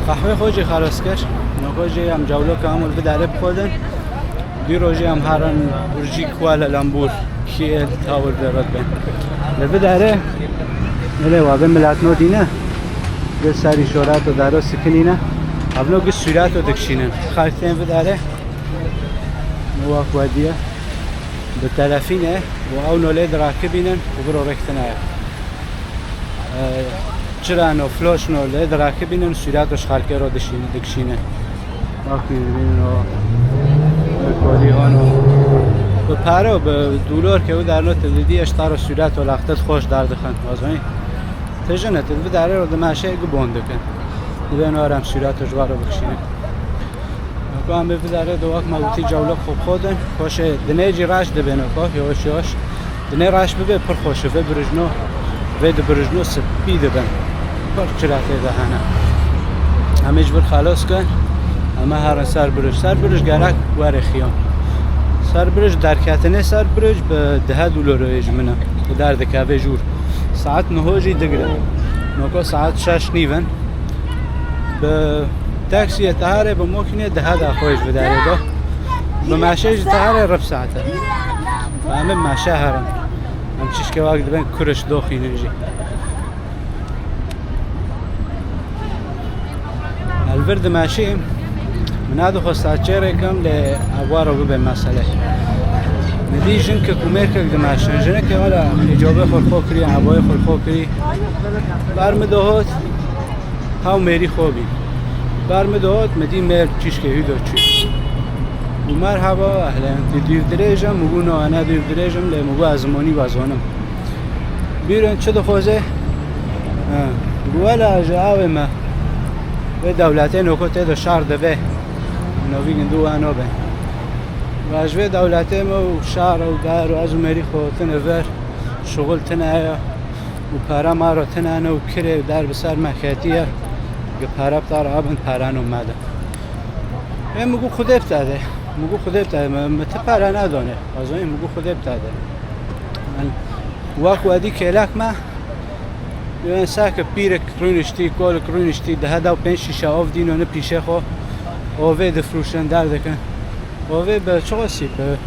قهوه خوشی خلاص کرد نخوشی هم جولو که همون بداره بخودن دی روزی هم هران برجی کوالالامپور کیل تاور درات بین لبداره مله وابه ملت نودینه به سری شورات و دارو سکنینه ابلو که سرعت و دکشینن خالتین بداره نواق وادیه به طرفینه و اون ولد راکبینن و برو رکتنه چرا نو فلاش نو ولد راکبینن سرعتش خالکه رو دکشینه وقتی ببینن کاری هانو به پارو به دلار که او در نوت دیدی اشتار سرعت و لختت خوش درد خند واسه تجنه تد بداره رو دماشه گبونده کن دیدن آرام سرعتش وارو بکشینه کام به بداره دو وقت موتی جولق خوب خودن خوشه دنیجی راش دبینه که یواش یواش دنی راش ببه پر خوشه و برجنو و برجنو سپید بن پر چلاته دهانه همه جبر خلاص کن اما هر سر برج گرک واره خیام سر برج درکتنه سر برج به $10 اجمنه در دکاوه جور ساعت نهوجی دگره نوکا ساعت 6 نیون به تاکسی تهاره به ممکنه 10 دقیقه بداره دو به ماشه تهاره رب ساعته همه ماشه هرم هم چیش که وقت بین کرش دو خینجی الورد ماشي من هذا خاصة شركة لأبواره ببين مسألة ندي جنك كوميرك دماشي جنك ولا إجابة خلخوكري عباية خلخوكري برمدهات هاو ميري خوبي برمدهات مدي مير چيش که هيدو چي ومرحبا أهلا دير دريجم مگونو أنا دير دريجم لمگو أزماني وازانم بيرن چه دخوزه ولا جاوه ما و دولته نکته دو شهر دوه نویگن دو آنو به واجبه دولته ما و شهر و دار و از مری خودتن ور شغل تنه و پارا ما رو تنه و کره در بسر مکاتیه که پارا بتار آبند پاران اومده مگو خوده بتاده مگو خوده بتاده مت پارا ندانه آزوی مگو خوده بتاده من واقع ودی کلاک ما یه ساک پیرک کرونشتی کل کرونشتی 10 شیشه آف دینو نه پیشه خو اوه دفروشن در دکن اوه به چقدر سی به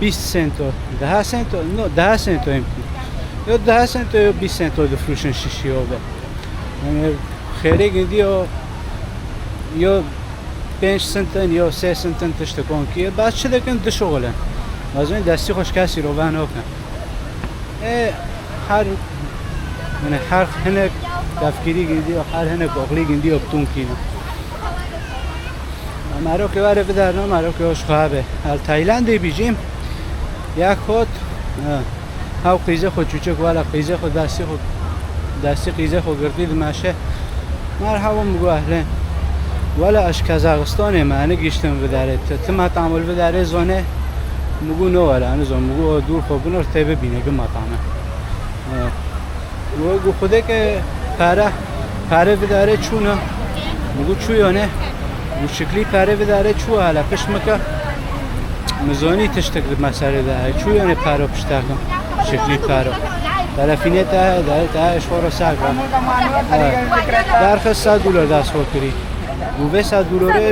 20 سنت 10 سنت نه 10 سنت امتی یا 10 سنت یا 20 سنت دفروشن شیشه اوه یعنی خیلی گندی یا 5 سنت یا 3 سنت تشتکن که بعد چه دکن دشغله از این دستی خوش کسی رو بنا کن هر هنک تفکیری گندی و هر هنک عقلی گندی و بتون کینه مرا که واره بدرنا مرا که هاش خوابه هر تایلندی بیجیم یک خود هاو قیزه خود چوچک والا قیزه خود دستی قیزه خود گردید ماشه مرحبا مگو اهلن والا اش کازاقستانه معنی گیشتم بداره تم تعامل بداره زونه مگو نو والا انا زون مگو دور خوبن اور تبه بینه که مطعمه و خوده که پاره بداره چونه مگو چویانه و شکلی پاره بداره چوه حالا پشمکه مزانی تشتک مسئله داره چویانه پاره پشتکم شکلی پاره طرفینه تا اشوار ساق در $100 دست خود کری و $100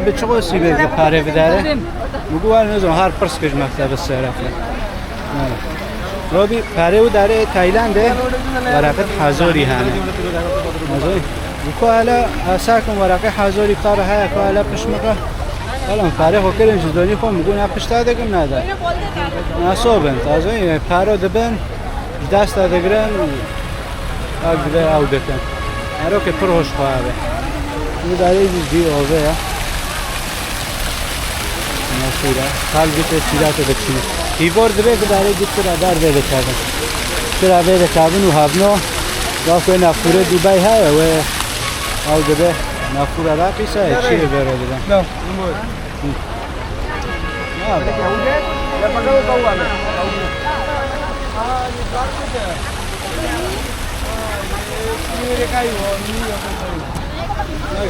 به چقدر سیبه پاره بداره مگو نزون هر پرس کج مکتب سرفه رابی پاره او داره تایلنده ورقت هزاری هنه و حالا ساکن ورقه هزاری کار های که حالا پشمقه حالا پاره خو کریم جدانی خو میگون پشتا دگم نده نصابن تازه پاره دبن دست دگرن اگه او دکن ارو که پرهوش خواهده او داره دی اوه یا نصیره خال بیت سیرات دکشی ایوار دبه که داره دیت را در بده کردن چرا بده کردن و هبنا واقعا نفوره دوبای های و او دبه نفوره را پیسه چیه بره دبن نه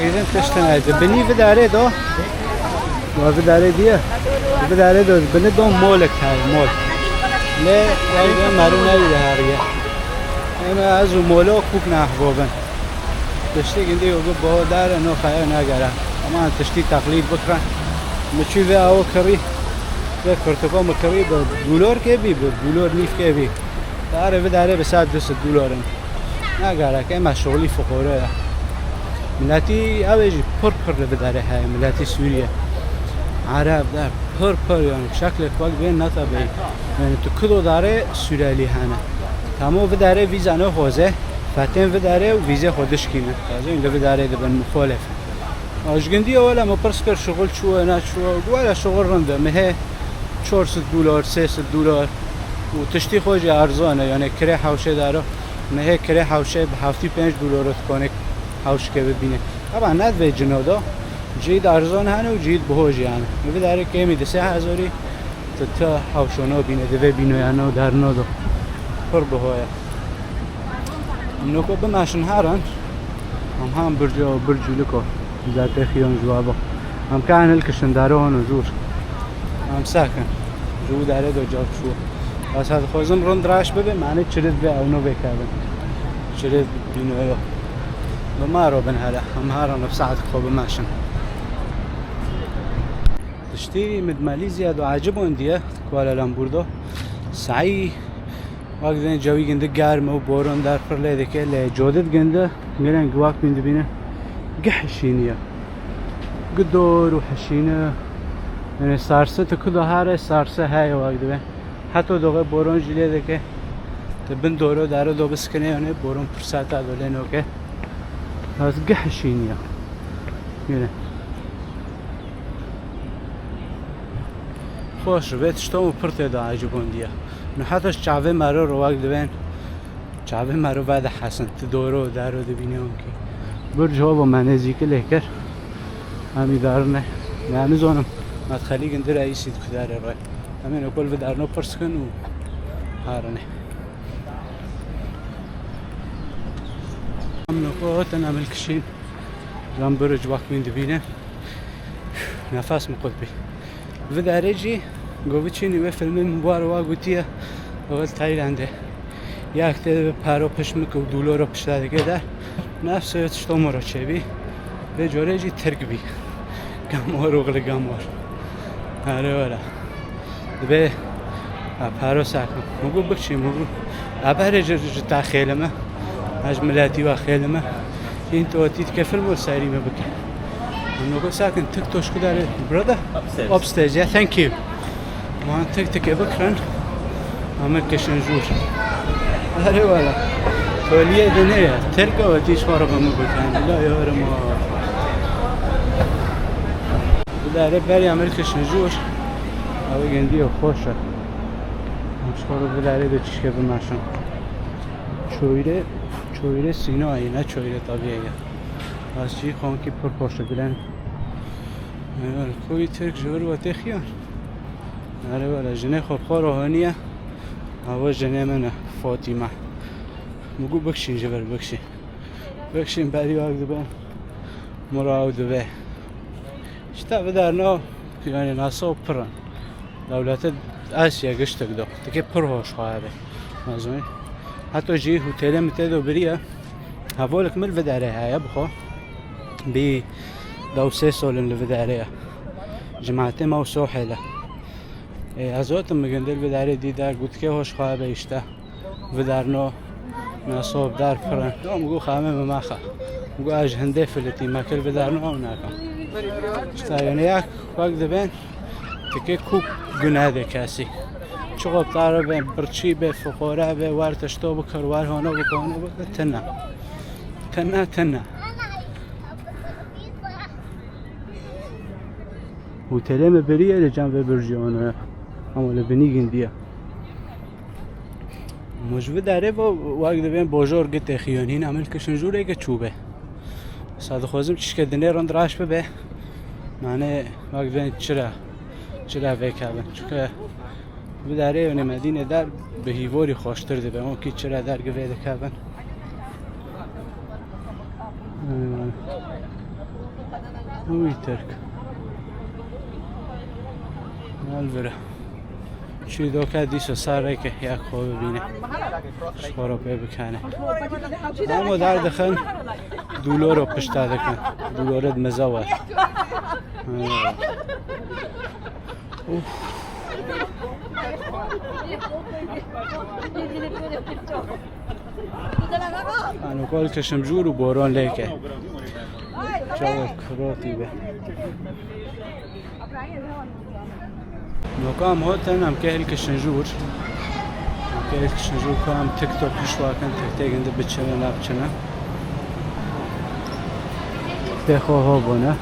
گیزن تشتن بنی بداره دو و بداره دیه بداره دو بنی دو مولک های مول نه یه مرو نویده هریه اما از او مولا خوب نحبابن تشتی گندی و با داره نو خیال نگره اما تشتی تقلید بکرن مچی و او کری و پرتقال مکری به دلار که بی به دلار نیف که بی داره به $100 نگره که مشغولی فقره ملتی اوجی پر به داره های ملتی سوریه عرب در پر یعنی شکل کال بین نتابه یعنی تو کدو داره سوریالی هنه تمام و داره ویزا نه خوزه فتن و داره و ویزا خودش کینه تازه این و داره دبن مخالف آجگندی اولا ما پرس کر شغل چوه نه چوه گوالا شغل رنده مه $400 $300 و تشتی خوش ارزانه یعنی کره حوشه داره مه کره حوشه به $75 کنه حوش که ببینه طبعا ند به جنادا جید ارزان هنه و جید بهوجی هنه و داره که میده 3000 تا حوشانا بینه دوه بینه یعنی در نادو پر بهویه اینو که بمشن هرن هم برجو لکو ذات خیان جوابا هم کان الکشن داره هنو زور هم ساکن جو داره دو جاب شو بس هاد خوزم رند راش ببه معنی چرید به اونو بکردن چرید بینه یا بما رو بن هلا هم هارن بساعد خوب ماشن تشتري مد ماليزيا دو عجبون ديه كوالالمبور سعي وقتين جوي گنده گرم و باران در پرله دکه لی جادت گنده میرن گواک بینده بینه گه حشینیه گدار و حشینه یعنی سارسه تکدو هره سارسه های وقت بین حتی دوغه باران جلیه دکه تبن دورو داره دو بسکنه یعنی باران پرساته دوله نوکه از گه حشینیه میره خوش رو بیت شتامو پرته دا عجبون دیه نه حتی چاوه مرو رو وقت دوین چاوه مرو بعد حسن تدورو دارو دبینه اون کی برج ها با منزی که لکر همی دارنه نه همی زانم مدخلی گنده رئیسید که داره رای همین اکل و دارنو پرس کن و هارنه هم نقاطن عمل کشین زن برج وقت بین دبینه نفس مقود بی و درجی گوی چینی و فیلم مباروا گوتیه اول تایلنده یک تده پرو پشمک و $2 پشت دیگه در نفس اشتما را چه بی به جوره جی ترک بی گمار و غل گمار هره ولا به پرو سکم مگو بکشی مگو ابر جر تا خیلمه از ملاتی و خیلمه این تواتید که فیلم سریمه بکن نگو ساکن تک توش کداره برادر upstairs yeah thank you ما تک بکرن همه کشن جور هره والا تولیه دنیا ترک و تیش خارق همه بکن لا یار ما داره بری همه کشن جور او گندی و خوشه مشخارو بداره دو چیش که بمشن چویره سینایی نه چویره طبیعیه از چی خواهن که پر پاشته بلن کوی ترک جور و تخیان آره والا جنه خوب خواه روحانیه هوا جنه منه فاطمه مگو بکشین جبر بکشین بری وقت بین مراو دوه شتا بدرنا یعنی ناسا پرن دولت آسیا گشتک دو تکه پر هاش خواهده مازمی حتی جی هتل متدو بریه هوا کمل بداره های بخوا بی دو 3 سال لفداره جماعت ما وسوحله ازوت مگندل بداره دیدار گفت که هوش خواه بیشته ودارنو نصاب دار فرن مگو خامه مماخه مگو اج هنده فلتی ما کل بدارنو او ناکم شتا یعنی یک وقت دبین تکه کوب گناه ده کسی چقدر داره بین برچی به فقاره به ورتشتو بکروار هانو بکنه بکنه تنه هتل مبریه لجنب برجیانه اما لبنی گندیه مجبور داره با وقت بین بازار گت خیانین عمل کشن جوره که چوبه صد خوازم چیش که دنیا راند راش به معنی وقت بین چرا وکابن چون بداره یعنی مدینه در به هیواری خوشتر ده به اون که چرا در گوه دکابن اوی ترک البره چی دو که دیس و سر ری که یک خواه ببینه شخورا پی بکنه اما در دخل دولار رو پشتا دکن دولارت مزاوه انو کل کشم جور و باران لیکه جاو کراتی به نوکام هاتن هم که هل کشن جور که هل کشن جور که هم تک توک بشواکن تک تگنده بچنه نبچنه تخواه ها بونه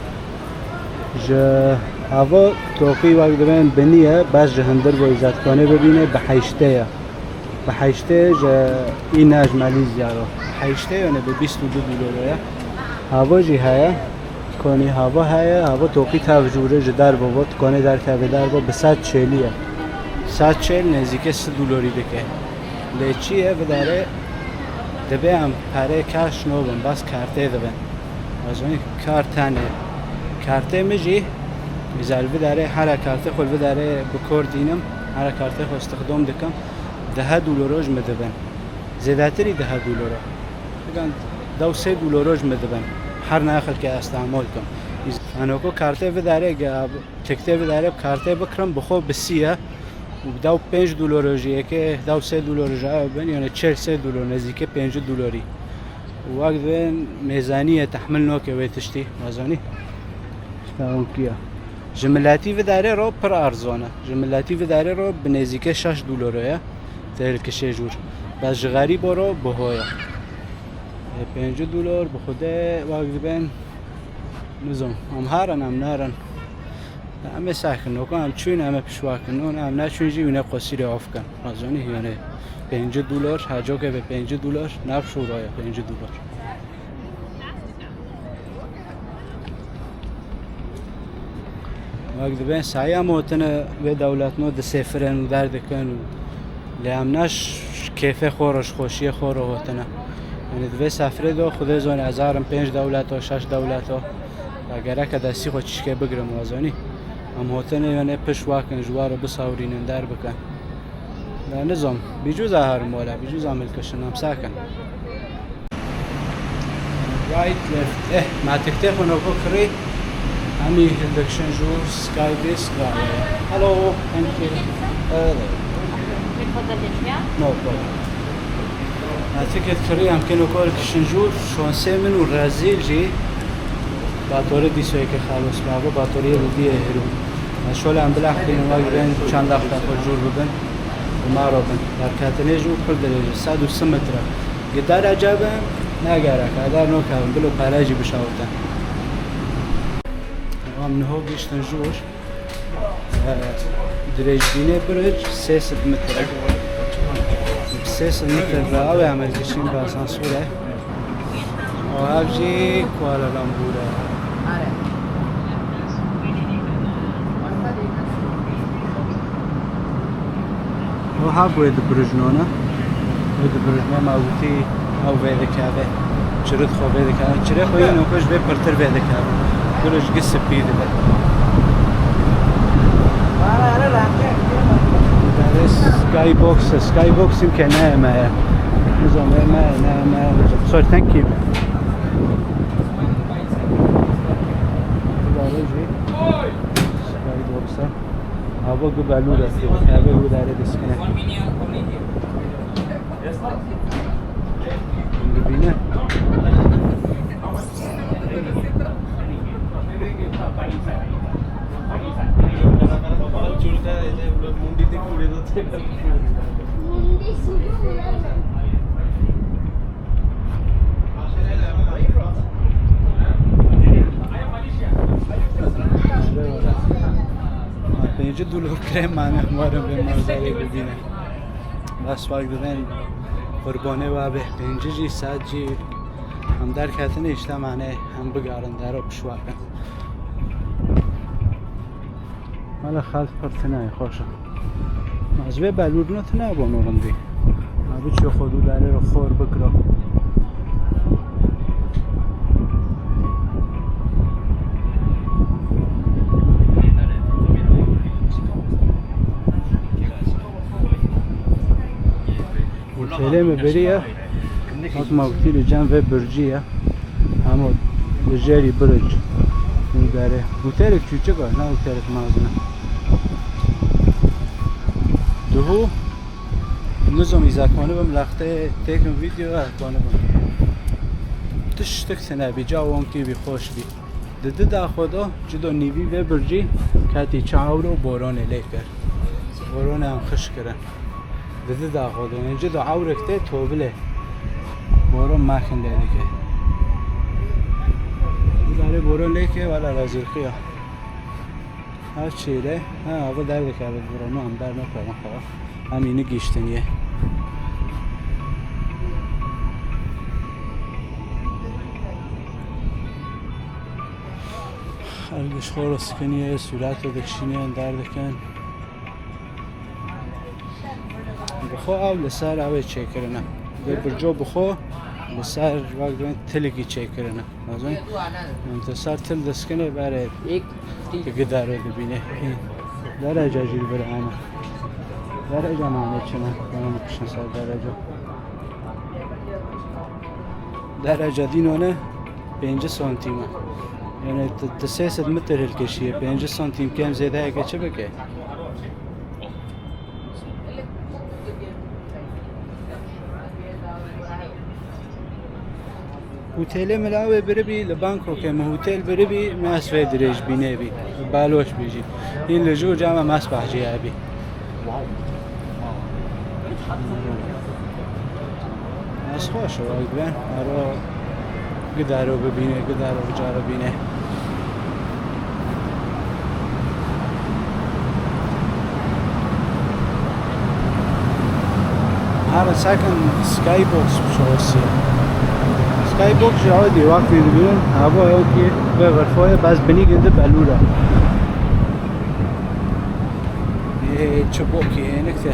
جه هوا توقی وقت دبین بنیه بس جهندر با ایزد کنه ببینه به حیشته به حیشته جه این نج ملیزیا رو حیشته یعنی به 22 دلاره هوا جی هیا کنی هوا هیا هوا توقی تفجوره جه در بابات کنه در تبه در با به 140 140 نزدیک 3 دلاری بکه لیچیه و داره دبه هم پره کش نوبن بس کرته دبن از اونی کارتانه کارته میجی میزالبی داره هر کارته خود داره بکار دینم هر کارته خود استخدام دکم $10 مدبن زیادتری $10 بگن $2-3 مدبن هر ناخل که استعمال کن انا کو کارته و داره تکته و داره کارته بکرم بخو بسیه و $5 جیه که $2-3 جا بن یعنی $4-3 نزدیک $5 وقت بین میزانی تحمل نوکه ویتشتی مازانی اون کیا جملاتی و داره رو پر ارزانه جملاتی و داره رو به نزدیک $6 تهل کشه جور بس جغری برو بهایا $5 به خوده وقت بین نظام هم هرن هم نرن همه ساکن نکن هم چون همه پیشوا کنون هم نچون جی ونه قصیر آف کن مازانی یعنی $5 هر جا که به $5 نفش و رای $5 وقت بین سعی موتن و دولت نو د سفرن و درد کن لیامنش کیف خورش خوشی خور هاتنه یعنی دو سفره دو خود زون هزارم 5 دولت و 6 دولت و اگر که دستی خود چشکه بگیرم وازانی هم هاتنه یعنی پش واکن جوار بساورین در بکن نظام بیجوز هر مولا بیجوز عمل کشن هم ساکن رایت لفت ما تکته خونو بکری همی هندکشن جور سکای دیس هلو thank you no problem نتیکت کری هم که نکار کشن جور شانسه من و رزیل جی بطوره دیسوی که خلاص بابا بطوره رودیه هرو شول هم بلخ بینم وقت بین چند لخت خود جور ببن و ما رو بن در کتنه جور کل درجه 130 متره یه در عجبه نگره که در نکرم بلو پرجی بشاوتن هم نهو گشتن جور درج بینه برج 300 متر 300 متر را اوه عمل کشیم با اسانسوره و هفجی کوالالامپوره و ها باید برجنونه موتی او ویده کبه چرد خواه ویده کبه چره خواه این اوکش به پرتر ویده کبه برج گس پیده به سکای باکس این که نه مایه نظام نه sorry thank you سکای باکس هوا گو بلو رفته کبه رو داره دسکنه ببینه $5 کریم مانه مارم به منظره ببینه بس وقت دارن قربانه و به 5 جی 100 جی هم در کتنه اشته مانه هم بگارن در رو بشوارن مالا خلط پرتنه خوشه مزوه بلور نتنه با نورندی ابی چه خودو داره رو خور بکره هوتل مبریه وقت ما هوتل جنب برجیه اما جری برج اون داره هوتل کوچیکه نه هوتل مازنه دو نظامی زکانه بم لخته تکن ویدیو اکانه بم تشتک سنه بی جوان کی بی خوش بی دده دا خدا جدا نیوی و برجی کتی چاور و باران لیکر باران هم خش کرن دده دا خدا اینجا دا عورکته توبله باران مکن دیده که داره باران لیکه ولی رزیرخی ها هر چیره ها آقا درده که بارانو هم در نکنم خواه همینه گیشتنیه خلقش خور سکنیه صورت رو دکشینی هم دردکن بخو او لسر اوه چه کرنه برجو بخو لسر وقت دوین تلگی چه کرنه نازوین منتصر تل دسکنه بره دیگه در رو دبینه درجه جیل بره همه درجه معنی چنه کنم کشن سر درجه دینانه 5 سانتیمه یعنی 300 متر هلکشیه 5 سانتیم کم زیده اگه چه بگه هوتل ملاوه بره بی لبانکو که هوتل بره بی مسوه درش بینه بی بالوش بیجی این لجو جامع مسبح جیه بی از خواه شو آید بین ارا گدار رو ببینه گدار رو جا رو بینه هر سکن سکای بوکس شوسیه سکای بوکس عادی وقتی ببینن هوا اوکی به غرفای باز بنی گنده بلوره یه چه بوکی نکته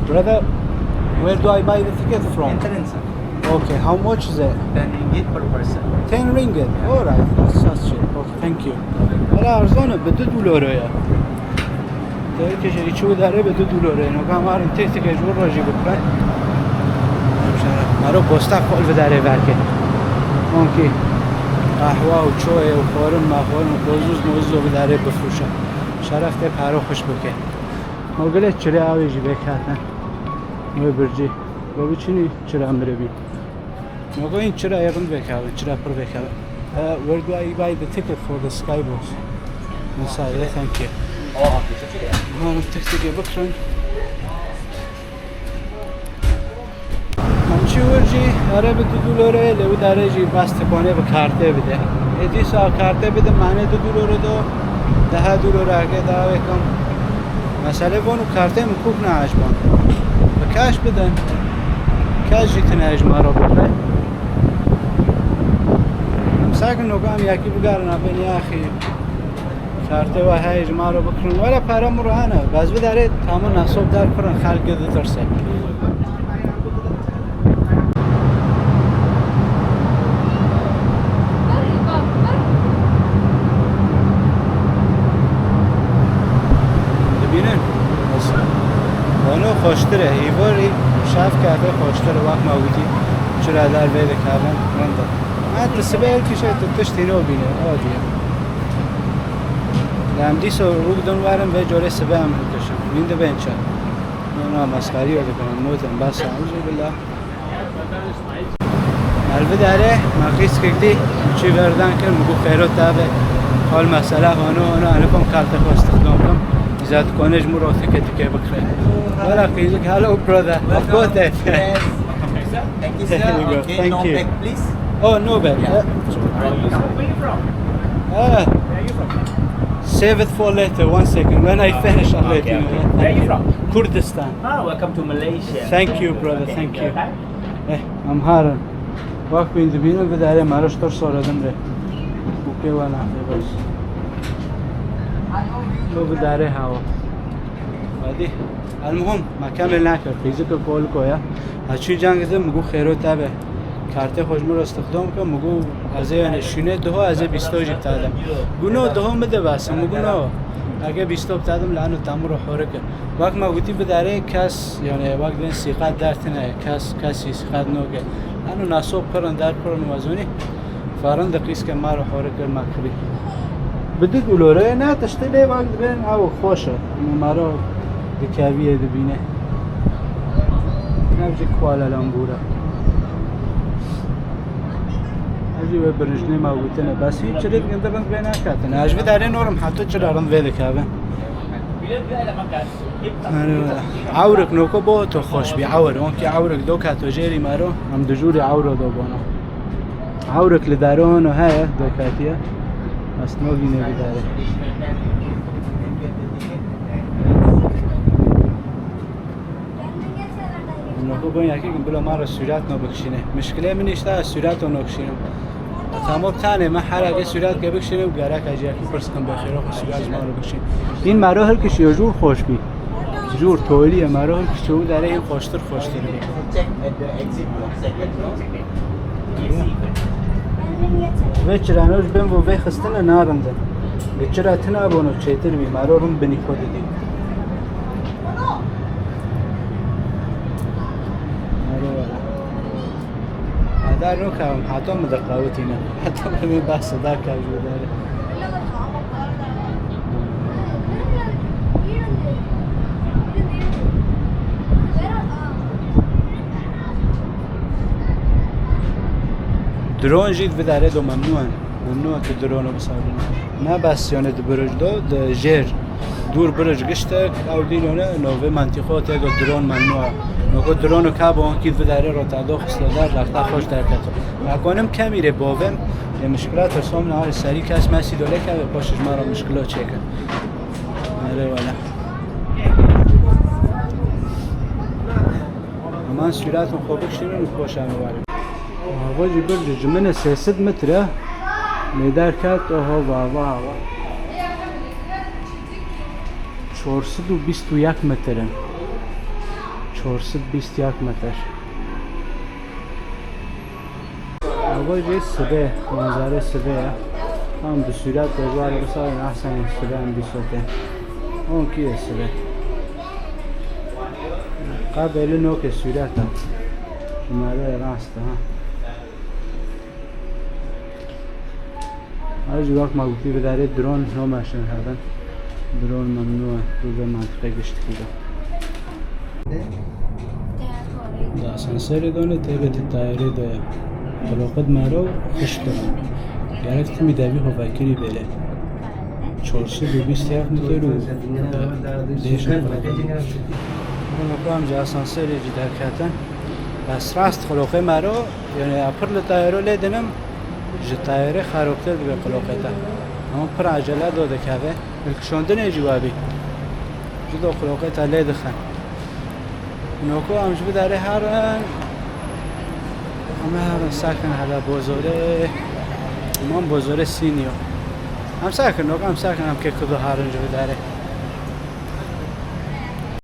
brother where do I buy the ticket from Entrance. okay how much is it 10 ringgit per person. 10 ringgit alright that's cheap okay thank you حالا ارزانه به $2 یا داره که شری چو داره به $2 اینو که همه این تک تکش بر راجی بکنه مرا بسته خال به داره ورکه اونکی قهوه و چای و خارم مخارم و بازوز موزو به داره بفروشه شرفته پرا خوش بکن مگله چره آویجی بکردن و برجی و بچینی چرا امره بی مگه این چرا ایران بکردن چرا پر بکردن where do I buy the ticket for the Skybox مساعده thank you من تکتیک بکرن همچی ورجی اره به $2 لو داره جی بسته کنه به کارته بده ادی سا کارته بده معنی $2 دو $10 اگه دعوه کن مسئله بانو کارته مکوک نه عجبان به کش بدن کش جیتنه اجمه را بخره ساکن نگاه هم یکی بگرن بینی اخی کارته و های اجمه را بکرن ولی پرم رو هنه باز بداره تمام نصاب در کرن خلق ده ترسه خوشتره ایواری شاف کرده خوشتره وقت ما بودی چرا در بیده کردن رنده حتی سبیل که شاید تشتی نو بینه آدیه لامدی سو رو بدون وارم به جوره سبیل هم بکشم بینده بینچه نه مسخری رو کنم نوتم بس اعوذ بالله البته داره مقیس کردی چی وردن کرد مگو خیرات دابه حال مسئله هانو انا کم کارت خو استخدام کم زاد کنج مرو تکه بکره ولا قیزک hello brother I've got that Yes. Thank you, sir. Okay, Thank no you. bag, please. oh no bad Yeah. Where are you from? Where are you from? save it for later 1 second when I finish I'll let Okay, you okay. know Where are you from? Kurdistan Ah, welcome to Malaysia. thank you brother Okay, thank you okay. I'm Harun وقت بین دبینه به داره مراش تر ساردم ره اوکی و نحوه بس تو به داره هوا بعدی المهم ما کامل نکرد فیزیک کول کویا هرچی جنگ ده مگو خیرو تبه کارت خوشمو رو استخدام کنم مگو از این شونه ده از 20 جیب تادم گونو ده مده بس مگو نه اگه 20 بتادم لانه تامر حرکه وقت ما گویی بداره کس یعنی وقت این سیقات درتنه کسی سیقات نوگه لانه ناسوب پرن در پرن وزونی فارن دقیس که ما رو حرکه مکری بدی گلوره نه تشتیلی وقت بین او خوشه ما رو دکاویه دبینه نبجی کوالالامبورا اجی و برنجنی ما گویتنه بس هیچ چیزی گنده رند بین نکاتنه اجوی داره نورم حتی چرا رند ویده کابه عورك نوكو بو تو خوش بي عور اونكي عورك دوكا تو جيري مارو هم دجوري عورو دو بونو عورك لدارون وهاي دوكاتيا بس نوغي نبي داري نوكو بو ياكي بلا مارو سورات نو بكشينه مشكله من اشتا سورات نو بكشينه تمام تانه ما حرکت سورات که بکشیم و گرک اجیاکی پرسکم بخیر و سورات ما رو بکشیم این مراحل که شیوجور خوش بی جور تولیه مراحل که شو داره این خوشتر Check at the exit block, second block. و چرانوش بیم و خستن نارنده و چرا تنا بونو چیتر بی مراحل بنی خود دی در رو که حتی مدقاوتی نه حتی بمی بحث در که جو داره درون جید و داره دو ممنوع که درون رو بسازن نه بس یعنی دو برج دو جر دور برج گشته او دیلونه نوه منطقه تا درون ممنوع نوکو درون رو که با آن کید و داره رو تا دو خسته در لخته خوش در کتو مکنم کمی ره باوم یه مشکلات رسوم نهار سری کس مسی دوله که پاشش ما رو مشکلات چه کن نره والا من سیراتون خوبک شیرون رو پاشم بباریم آواجی برج جمعه 300 متره میدر کت آها واوا 421 متره 421 متر آواجی سبه منظره سبه هم به صورت دوار بسای احسن سبه هم بیسوته اون کیه سبه قبل نوک صورت هم شماره راست ها هرچی وقت ما گفتی به داره درون نامشن کردن درون ممنوع رو به منطقه گشت کده دا سنسری دونه تیبت تایری داره بلاقت مرا خوش دارم گرفت میدوی هوکری بله 421 متر رو دیشن اون هم جا سنسری جدا کردن بس راست خلاقه مرا یعنی اپر لطایرو لیدنم جتایره خرابتر به خلاقته اما پر عجله داده که الکشاندن جوابی جدا خلاقته لید خن نوکو همجبه داره هرن همه ساکن هلا بازاره من بازاره سینیو هم ساکن نوکو هم ساکن هم که کدو هرن جبه داره